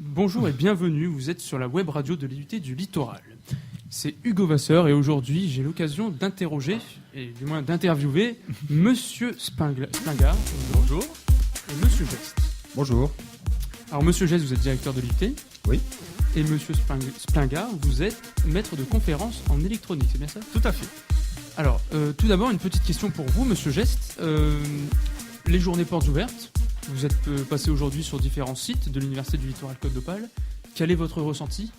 Bonjour et bienvenue, vous êtes sur la web radio de l'IUT du Littoral. C'est Hugo Vasseur et aujourd'hui j'ai l'occasion d'interroger, et du moins d'interviewer, Monsieur Spingard. Bonjour. Et Monsieur Geste. Bonjour. Alors Monsieur Geste, vous êtes directeur de l'IUT. Oui. Et Monsieur Spingard, vous êtes maître de conférence en électronique, c'est bien ça? Tout à fait. Alors, tout d'abord, une petite question pour vous, Monsieur Geste. Les journées portes ouvertes, vous êtes passé aujourd'hui sur différents sites de l'Université du Littoral Côte d'Opale. Quel est votre ressenti?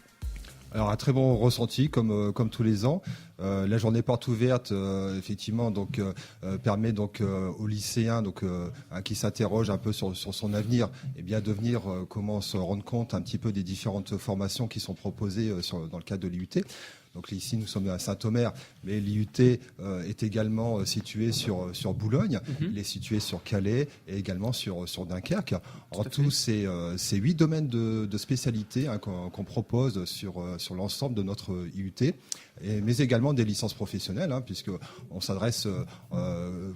Alors un très bon ressenti comme tous les ans. La journée porte ouverte effectivement permet aux lycéens qui s'interrogent un peu sur son avenir de venir comment se rendre compte un petit peu des différentes formations qui sont proposées dans le cadre de l'IUT. Donc ici nous sommes à Saint-Omer, mais l'IUT est également situé sur Boulogne, il est situé sur Calais et également sur Dunkerque. En tout, c'est 8 domaines de spécialité qu'on propose sur l'ensemble de notre IUT, mais également des licences professionnelles, puisque on s'adresse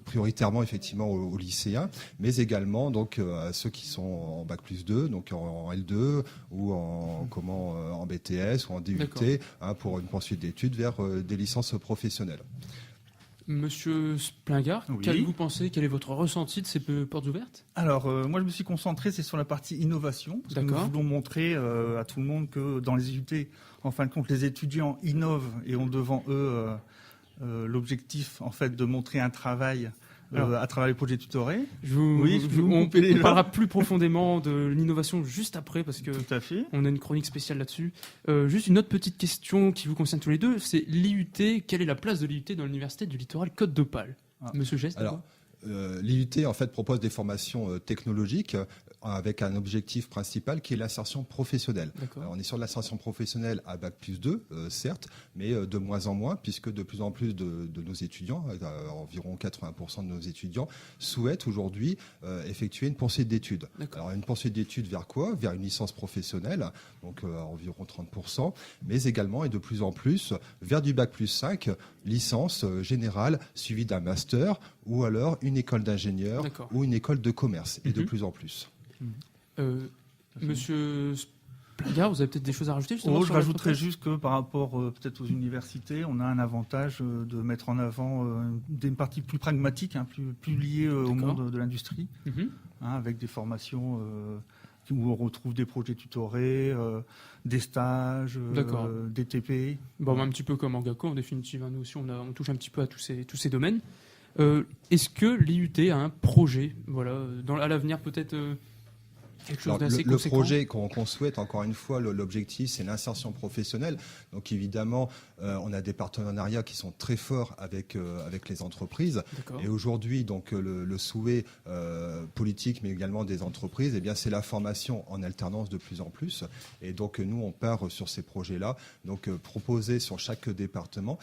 prioritairement effectivement aux lycéens, mais également à ceux qui sont en bac+2, donc en L2 ou en BTS ou en DUT, pour une poursuite d'études vers des licences professionnelles. Monsieur Spingard, oui. Qu'avez-vous pensé? Quel est votre ressenti de ces portes ouvertes? Alors, moi, je me suis concentré, c'est sur la partie innovation. Parce que nous voulons montrer à tout le monde que dans les IUT, en fin de compte, les étudiants innovent et ont devant eux l'objectif, en fait, de montrer un travail à travers les projets tutorés. On parlera plus profondément de l'innovation juste après, parce que tout à fait. On a une chronique spéciale là-dessus. Juste une autre petite question qui vous concerne tous les deux, c'est l'IUT. Quelle est la place de l'IUT dans l'Université du Littoral Côte d'Opale? Monsieur Geste. Alors, l'IUT en fait propose des formations technologiques avec un objectif principal qui est l'insertion professionnelle. Alors, on est sur l'insertion professionnelle à bac+2, certes, mais de moins en moins, puisque de plus en plus de nos étudiants, environ 80% de nos étudiants, souhaitent aujourd'hui effectuer une poursuite d'études. Alors une poursuite d'études vers quoi? Vers une licence professionnelle, donc environ 30%, mais également et de plus en plus vers du bac+5, licence générale suivie d'un master ou alors une école d'ingénieur ou une école de commerce, et de plus en plus. Monsieur Spingard, vous avez peut-être des choses à rajouter justement? Je rajouterais juste que par rapport peut-être aux universités, on a un avantage de mettre en avant des parties plus pragmatiques, plus liées au monde de l'industrie, avec des formations où on retrouve des projets tutorés, des stages, des TP. Un petit peu comme Angako, en définitive. Nous aussi, on touche un petit peu à tous ces domaines. Est-ce que l'IUT a un projet, à l'avenir peut-être quelque chose d'assez conséquent? Le projet qu'on souhaite, encore une fois, l'objectif, c'est l'insertion professionnelle. Donc évidemment, on a des partenariats qui sont très forts avec les entreprises. Et aujourd'hui, donc le souhait politique, mais également des entreprises, c'est la formation en alternance de plus en plus. Et donc nous, on part sur ces projets-là, donc proposer sur chaque département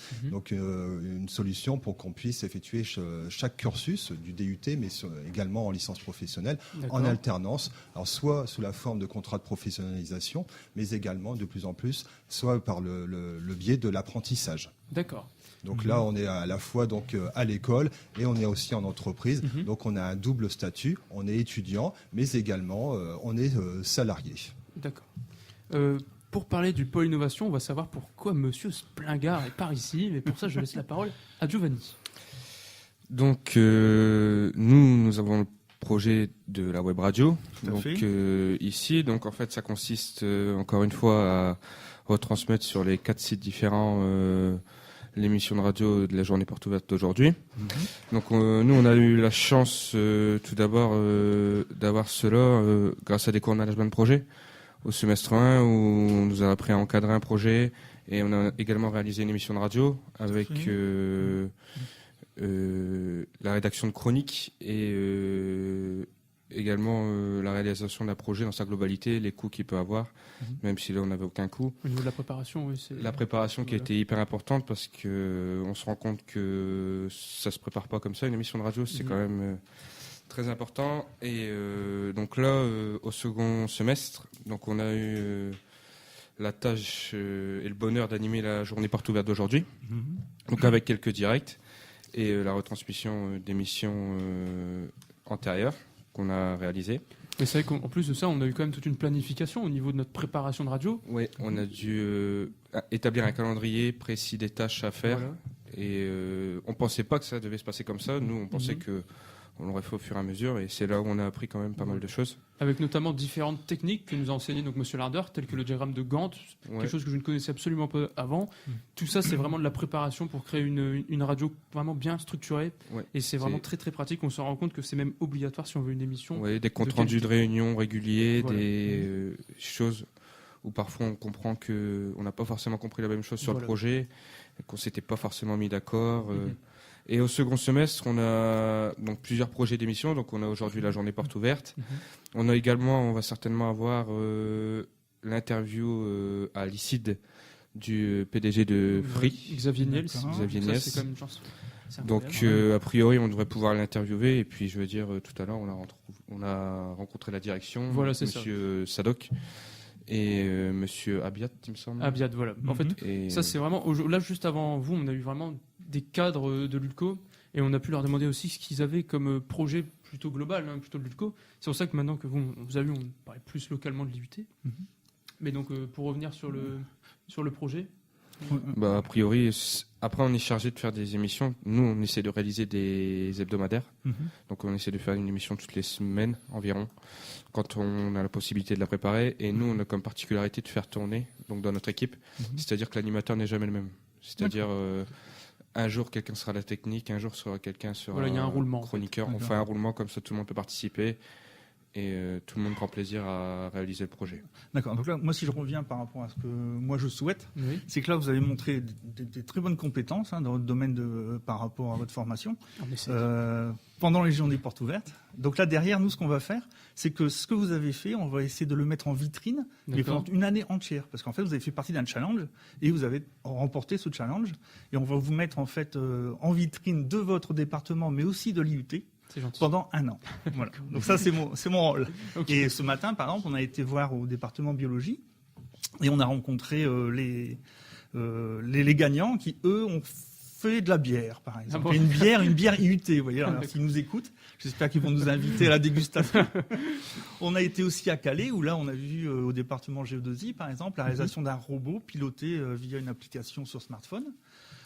une solution pour qu'on puisse effectuer chaque cursus du DUT, mais également en licence professionnelle, en alternance. Alors soit sous la forme de contrat de professionnalisation, mais également de plus en plus, soit par le biais de l'apprentissage. D'accord. Donc là, on est à la fois à l'école et on est aussi en entreprise. Donc on a un double statut. On est étudiant, mais également on est salarié. D'accord. Pour parler du pôle innovation, on va savoir pourquoi Monsieur Spingard est par ici. Mais pour ça, je laisse la parole à Giovanni. Donc nous avons le projet de la web radio. Ici, en fait, ça consiste encore une fois à retransmettre sur les 4 sites différents l'émission de radio de la journée porte ouverte d'aujourd'hui. Donc nous, on a eu la chance tout d'abord d'avoir cela grâce à des cours de management de projet au semestre 1 où on nous a appris à encadrer un projet et on a également réalisé une émission de radio avec la rédaction de chroniques et également la réalisation d'un projet dans sa globalité, les coûts qu'il peut avoir, même si là on n'avait aucun coût. Au niveau de la préparation, c'est... La préparation qui a été hyper importante parce qu'on se rend compte que ça se prépare pas comme ça. Une émission de radio, c'est quand même très important. Et donc là, au second semestre, donc on a eu la tâche et le bonheur d'animer la journée porte ouverte d'aujourd'hui, donc avec quelques directs et la retransmission d'émissions antérieures qu'on a réalisées. Mais c'est vrai qu'en plus de ça, on a eu quand même toute une planification au niveau de notre préparation de radio. Oui, on a dû établir un calendrier précis des tâches à faire. Voilà. Et on pensait pas que ça devait se passer comme ça. Nous, on pensait que on l'aurait fait au fur et à mesure, et c'est là où on a appris quand même pas mal de choses. Avec notamment différentes techniques que nous a enseigné donc Monsieur Larder, telles que le diagramme de Gantt, quelque chose que je ne connaissais absolument pas avant. Tout ça, c'est vraiment de la préparation pour créer une radio vraiment bien structurée. Et c'est vraiment très très pratique. On se rend compte que c'est même obligatoire si on veut une émission. Oui, des comptes rendus de réunions réguliers, des choses où parfois on comprend qu'on n'a pas forcément compris la même chose sur le projet, qu'on s'était pas forcément mis d'accord. Et au second semestre, on a donc plusieurs projets d'émission. Donc on a aujourd'hui la journée porte ouverte. On a également, on va certainement avoir l'interview à l'ICID du PDG de Free, Xavier Niels. Xavier Niels. C'est quand même une chance. Donc a priori, on devrait pouvoir l'interviewer. Et puis je veux dire, tout à l'heure, on a rencontré la direction, Monsieur Sadok. Et Monsieur Abiat, il me semble. Abiat, voilà. En fait, ça c'est vraiment. Là, juste avant vous, on a eu vraiment des cadres de l'ULCO et on a pu leur demander aussi ce qu'ils avaient comme projet plutôt global, plutôt de l'ULCO. C'est pour ça que maintenant que vous avez vu, on parlait plus localement de l'IUT. Mais donc, pour revenir sur le projet. Bah, a priori, après on est chargé de faire des émissions. Nous, on essaie de réaliser des hebdomadaires. Donc on essaie de faire une émission toutes les semaines environ, quand on a la possibilité de la préparer. Et nous, on a comme particularité de faire tourner, donc dans notre équipe. C'est-à-dire que l'animateur n'est jamais le même. C'est-à-dire un jour quelqu'un sera à la technique, un jour quelqu'un sera y a un roulement, chroniqueur. On fait un roulement comme ça, tout le monde peut participer. Et tout le monde prend plaisir à réaliser le projet. D'accord. Donc là, moi, si je reviens par rapport à ce que moi je souhaite, c'est que là, vous avez montré des très bonnes compétences dans votre domaine par rapport à votre formation pendant les journées portes ouvertes. Donc là, derrière, nous, ce qu'on va faire, c'est que ce que vous avez fait, on va essayer de le mettre en vitrine, mais pendant une année entière, parce qu'en fait, vous avez fait partie d'un challenge et vous avez remporté ce challenge, et on va vous mettre en fait en vitrine de votre département, mais aussi de l'IUT. Pendant un an. Voilà. Donc ça, c'est mon rôle. Et ce matin, par exemple, on a été voir au département biologie et on a rencontré les gagnants qui, eux, ont fait de la bière, par exemple. Une bière IUT, vous voyez. Alors, s'ils nous écoutent, j'espère qu'ils vont nous inviter à la dégustation. On a été aussi à Calais, où là, on a vu au département Géodésie, par exemple, la réalisation d'un robot piloté via une application sur smartphone.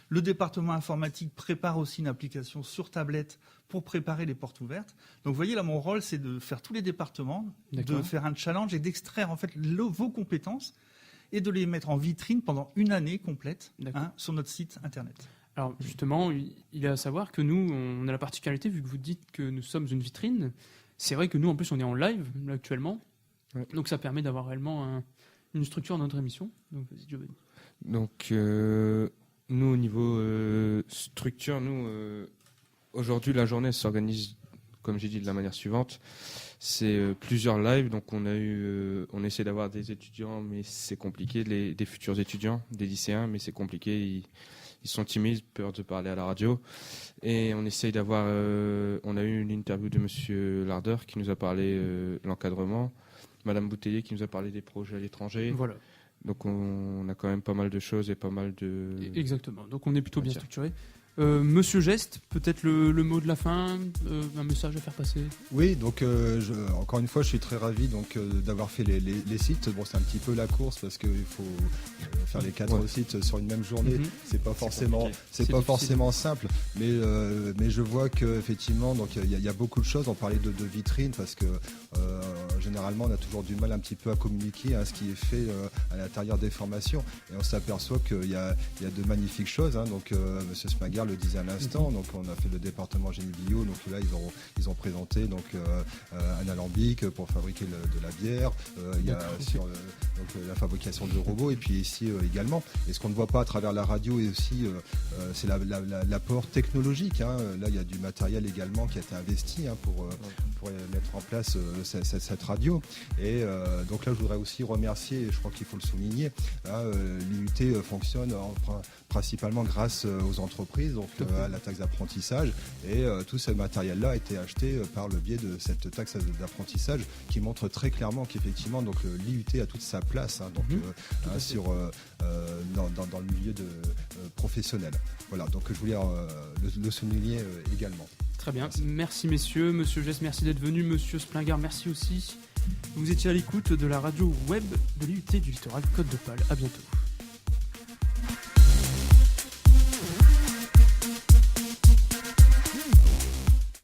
Le département informatique prépare aussi une application sur tablette pour préparer les portes ouvertes. Donc vous voyez, là, mon rôle, c'est de faire tous les départements, de faire un challenge et d'extraire en fait vos compétences et de les mettre en vitrine pendant une année complète sur notre site internet. Alors justement, il est à savoir que nous, on a la particularité, vu que vous dites que nous sommes une vitrine, c'est vrai que nous, en plus, on est en live là, actuellement. Donc ça permet d'avoir réellement une structure dans notre émission. Donc vas-y, Giovanni. Donc... Nous, au niveau structure, aujourd'hui, la journée s'organise, comme j'ai dit, de la manière suivante. C'est plusieurs lives, donc on essaie d'avoir des étudiants, mais c'est compliqué, des futurs étudiants, des lycéens, mais c'est compliqué. Ils sont timides, peur de parler à la radio. Et on essaye d'avoir... on a eu une interview de Monsieur Larder qui nous a parlé de l'encadrement, Madame Bouteiller qui nous a parlé des projets à l'étranger. Voilà. Donc on a quand même pas mal de choses et pas mal de... Exactement, donc on est plutôt bien structuré. Monsieur Geste, peut-être le mot de la fin, un message à faire passer. Oui, donc encore une fois, je suis très ravi d'avoir fait les sites. Bon, c'est un petit peu la course parce qu'il faut faire les 4 sites sur une même journée. C'est pas forcément simple, mais je vois que effectivement, donc il y a beaucoup de choses. On parlait de vitrine parce que généralement, on a toujours du mal un petit peu à communiquer ce qui est fait à l'intérieur des formations, et on s'aperçoit qu'il y a de magnifiques choses. Donc Monsieur Spinguer le disait à l'instant, donc on a fait le département génie bio, donc là ils ont présenté un alambic pour fabriquer de la bière, il y a la fabrication de robots, et puis ici également, et ce qu'on ne voit pas à travers la radio est aussi c'est l'apport technologique, là il y a du matériel également qui a été investi pour mettre en place cette radio, et donc là je voudrais aussi remercier, et je crois qu'il faut le souligner, l'IUT fonctionne principalement grâce aux entreprises, donc à la taxe d'apprentissage, et tout ce matériel-là a été acheté par le biais de cette taxe d'apprentissage qui montre très clairement qu'effectivement donc l'IUT a toute sa place dans le milieu professionnel. Voilà, donc je voulais le souligner également. Très bien, merci messieurs, monsieur Geste, merci d'être venu, monsieur Splinguer, merci aussi. Vous étiez à l'écoute de la radio web de l'IUT du Littoral Côte d'Opale. À bientôt.